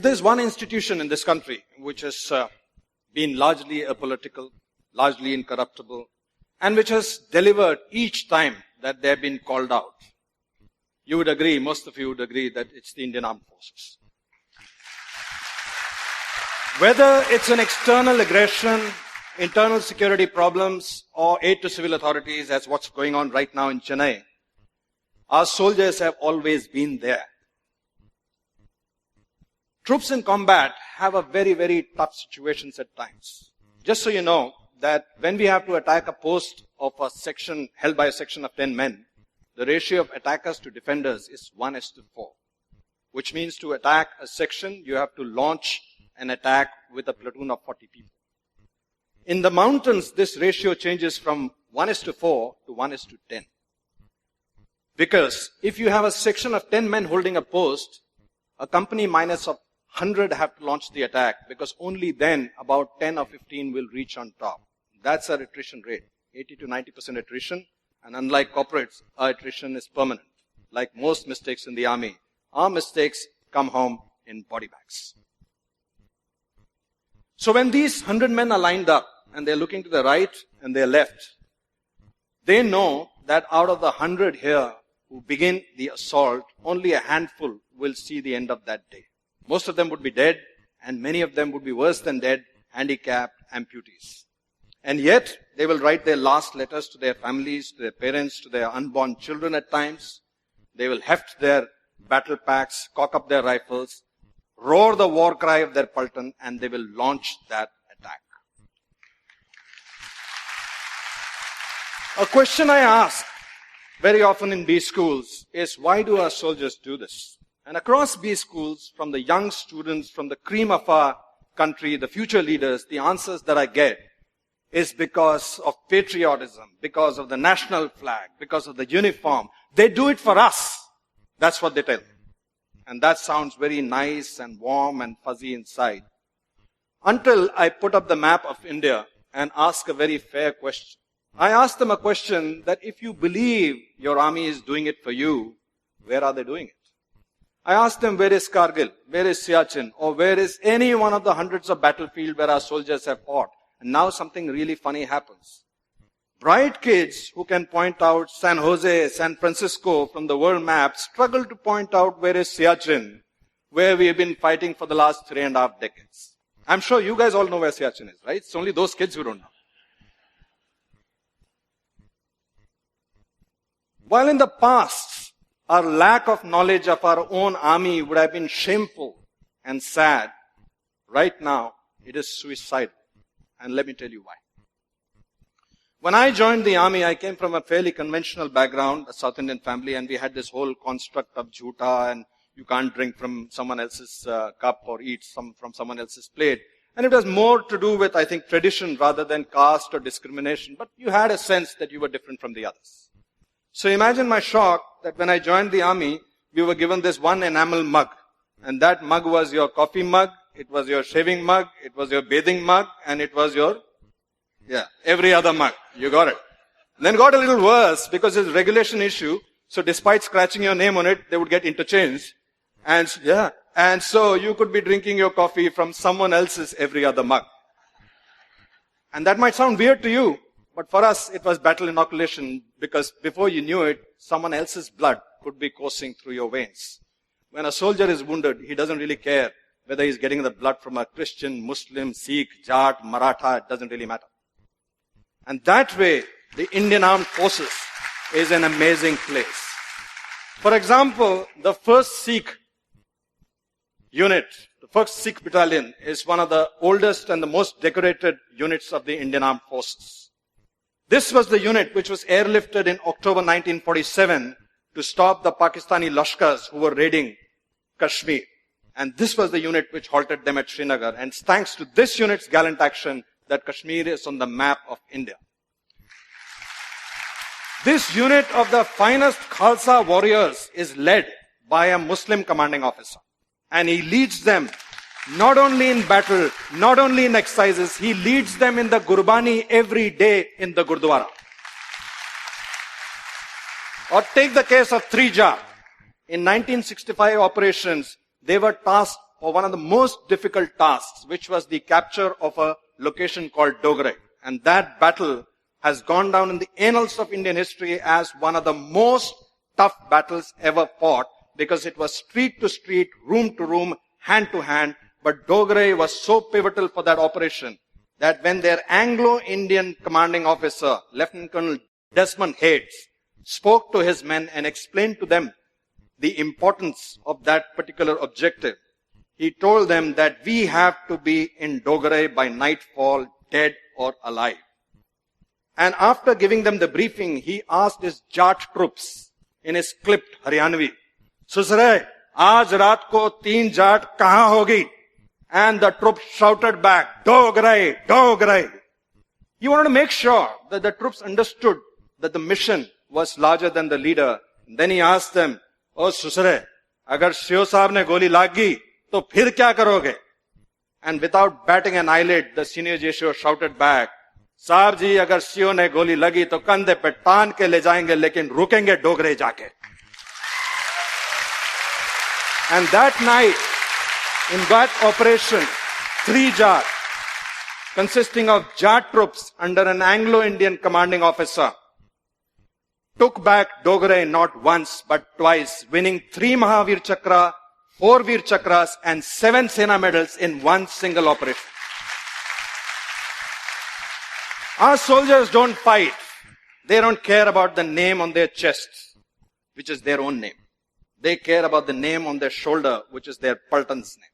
there's one institution in this country which has been largely apolitical, largely incorruptible, and which has delivered each time that they've been called out, you would agree, most of you would agree, that it's the Indian Armed Forces. Whether it's an external aggression, internal security problems, or aid to civil authorities, as what's going on right now in Chennai, our soldiers have always been there. Troops in combat have a very, very tough situations at times. Just so you know that when we have to attack a post of a section held by a section of 10 men, the ratio of attackers to defenders is 1:4, which means to attack a section, you have to launch an attack with a platoon of 40 people. In the mountains, this ratio changes from 1:4 to 1:10. Because if you have a section of 10 men holding a post, a company minus of 100 have to launch the attack, because only then about 10 or 15 will reach on top. That's our attrition rate, 80 to 90% attrition. And unlike corporates, our attrition is permanent. Like most mistakes in the army, our mistakes come home in body bags. So when these 100 men are lined up and they're looking to the right and their left, they know that out of the 100 here who begin the assault, only a handful will see the end of that day. Most of them would be dead, and many of them would be worse than dead, handicapped, amputees. And yet, they will write their last letters to their families, to their parents, to their unborn children at times. They will heft their battle packs, cock up their rifles, roar the war cry of their Paltan, and they will launch that attack. A question I ask very often in B schools is, why do our soldiers do this? And across B schools, from the young students, from the cream of our country, the future leaders, the answers that I get is because of patriotism, because of the national flag, because of the uniform. They do it for us. That's what they tell me. And that sounds very nice and warm and fuzzy inside. Until I put up the map of India and ask a very fair question. I ask them a question that if you believe your army is doing it for you, where are they doing it? I ask them, where is Kargil? Where is Siachen? Or where is any one of the hundreds of battlefields where our soldiers have fought? And now something really funny happens. Bright kids who can point out San Jose, San Francisco from the world map struggle to point out where is Siachen, where we have been fighting for the last 3.5 decades. I'm sure you guys all know where Siachen is, right? It's only those kids who don't know. While in the past, our lack of knowledge of our own army would have been shameful and sad, right now it is suicidal. And let me tell you why. When I joined the army, I came from a fairly conventional background, a South Indian family, and we had this whole construct of jhuta, and you can't drink from someone else's cup or eat from someone else's plate. And it was more to do with, I think, tradition rather than caste or discrimination. But you had a sense that you were different from the others. So imagine my shock that when I joined the army, we were given this one enamel mug. And that mug was your coffee mug, it was your shaving mug, it was your bathing mug, and it was your, every other mug. You got it. Then got a little worse because it's a regulation issue. So despite scratching your name on it, they would get interchanged. And so you could be drinking your coffee from someone else's every other mug. And that might sound weird to you, but for us, it was battle inoculation, because before you knew it, someone else's blood could be coursing through your veins. When a soldier is wounded, he doesn't really care whether he's getting the blood from a Christian, Muslim, Sikh, Jat, Maratha, it doesn't really matter. And that way, the Indian Armed Forces is an amazing place. For example, the 1st Sikh unit, the 1st Sikh battalion, is one of the oldest and the most decorated units of the Indian Armed Forces. This was the unit which was airlifted in October 1947 to stop the Pakistani Lashkars who were raiding Kashmir. And this was the unit which halted them at Srinagar. And it's thanks to this unit's gallant action that Kashmir is on the map of India. This unit of the finest Khalsa warriors is led by a Muslim commanding officer. And he leads them not only in battle, not only in exercises, he leads them in the Gurbani every day in the Gurdwara. Or take the case of Trija. In 1965 operations, they were tasked for one of the most difficult tasks, which was the capture of a location called Dogra. And that battle has gone down in the annals of Indian history as one of the most tough battles ever fought, because it was street to street, room to room, hand to hand. But Dogra was so pivotal for that operation that when their Anglo-Indian commanding officer, Lieutenant Colonel Desmond Hayes, spoke to his men and explained to them the importance of that particular objective, he told them that we have to be in Dogra by nightfall, dead or alive. And after giving them the briefing, he asked his Jat troops in his clipped Haryanvi, "Susre, aaj raat ko 3 Jat kahan hogi?" And the troops shouted back, "Dogra, Dogra." He wanted to make sure that the troops understood that the mission was larger than the leader. And then he asked them, "Oh Susre, agar Sio Saab ne goli lagi, to phir kya karoge?" And without batting an eyelid, the senior Jesho shouted back, "Saab ji, agar Sio ne goli lagi, to kandhe pe taan ke le jayenge, lekin rukenge Dogre jaake." And that night, in that operation, 3 Jat, consisting of Jat troops under an Anglo-Indian commanding officer, took back Dogra not once but twice, winning 3 Mahavir Chakra, 4 Veer Chakras and 7 Sena medals in one single operation. Our soldiers don't fight. They don't care about the name on their chests, which is their own name. They care about the name on their shoulder, which is their Paltan's name.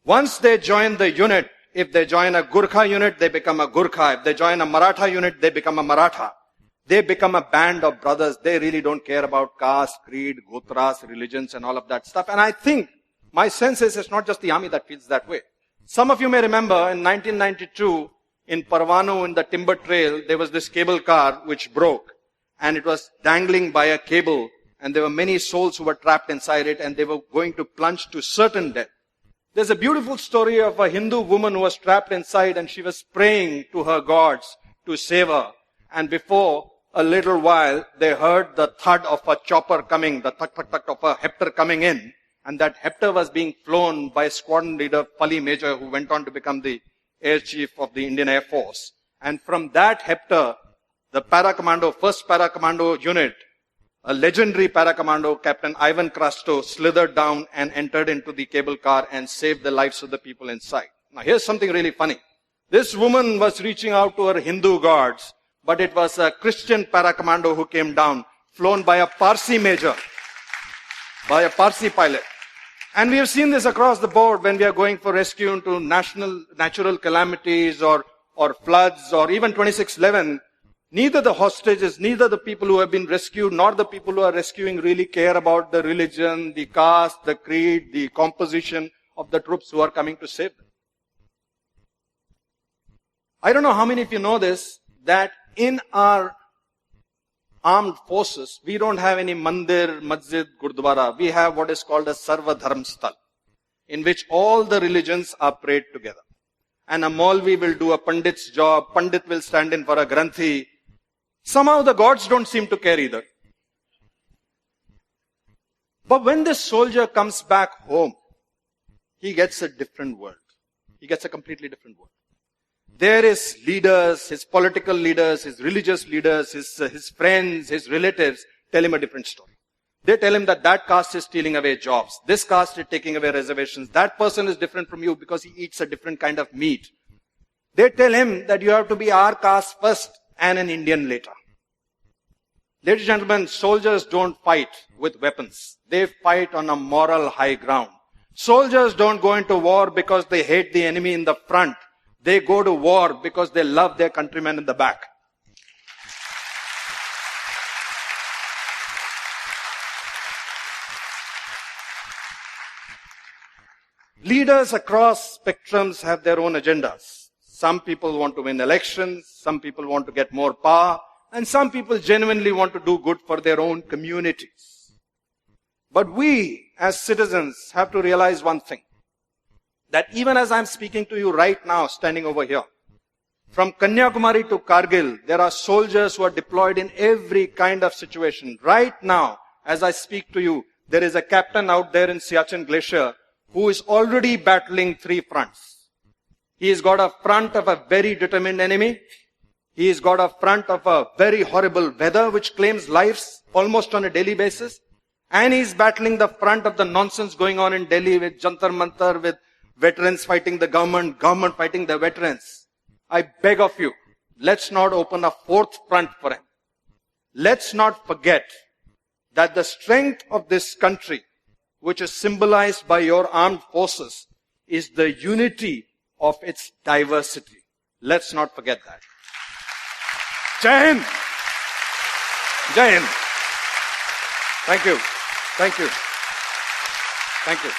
Once they join the unit, if they join a Gurkha unit, they become a Gurkha. If they join a Maratha unit, they become a Maratha. They become a band of brothers. They really don't care about caste, creed, gotras, religions and all of that stuff. And I think, my sense is, it's not just the army that feels that way. Some of you may remember in 1992, in Parvanu, in the timber trail, there was this cable car which broke. And it was dangling by a cable. And there were many souls who were trapped inside it, and they were going to plunge to certain death. There's a beautiful story of a Hindu woman who was trapped inside, and she was praying to her gods to save her. And before a little while, they heard the thud of a chopper coming, the thud, thud, thud of a hepter coming in. And that hepter was being flown by squadron leader Pali Major, who went on to become the air chief of the Indian Air Force. And from that hepter, the para-commando, first para-commando unit, a legendary para-commando, Captain Ivan Krasto, slithered down and entered into the cable car and saved the lives of the people inside. Now here's something really funny. This woman was reaching out to her Hindu gods, but it was a Christian para-commando who came down, flown by a Parsi major, by a Parsi pilot. And we have seen this across the board when we are going for rescue into natural calamities or floods or even 2611. Neither the hostages, neither the people who have been rescued, nor the people who are rescuing really care about the religion, the caste, the creed, the composition of the troops who are coming to save them. I don't know how many of you know this, that in our armed forces, we don't have any mandir, masjid, gurdwara. We have what is called a Sarva Dharm Sthal, in which all the religions are prayed together. And a Maulvi will do a Pandit's job, Pandit will stand in for a Granthi. Somehow the gods don't seem to care either. But when this soldier comes back home, he gets a different world. He gets a completely different world. There his leaders, his political leaders, his religious leaders, his friends, his relatives tell him a different story. They tell him that caste is stealing away jobs. This caste is taking away reservations. That person is different from you because he eats a different kind of meat. They tell him that you have to be our caste first and an Indian later. Ladies and gentlemen, soldiers don't fight with weapons. They fight on a moral high ground. Soldiers don't go into war because they hate the enemy in the front. They go to war because they love their countrymen in the back. Leaders across spectrums have their own agendas. Some people want to win elections, some people want to get more power, and some people genuinely want to do good for their own communities. But we, as citizens, have to realize one thing. That even as I'm speaking to you right now, standing over here, from Kanyakumari to Kargil, there are soldiers who are deployed in every kind of situation. Right now, as I speak to you, there is a captain out there in Siachen Glacier who is already battling three fronts. He has got a front of a very determined enemy. He has got a front of a very horrible weather which claims lives almost on a daily basis. And he's battling the front of the nonsense going on in Delhi with Jantar Mantar, with veterans fighting the government, government fighting the veterans. I beg of you, let's not open a fourth front for him. Let's not forget that the strength of this country, which is symbolized by your armed forces, is the unity of its diversity. Let's not forget that. Jai Hind! Jai Hind! Thank you. Thank you. Thank you.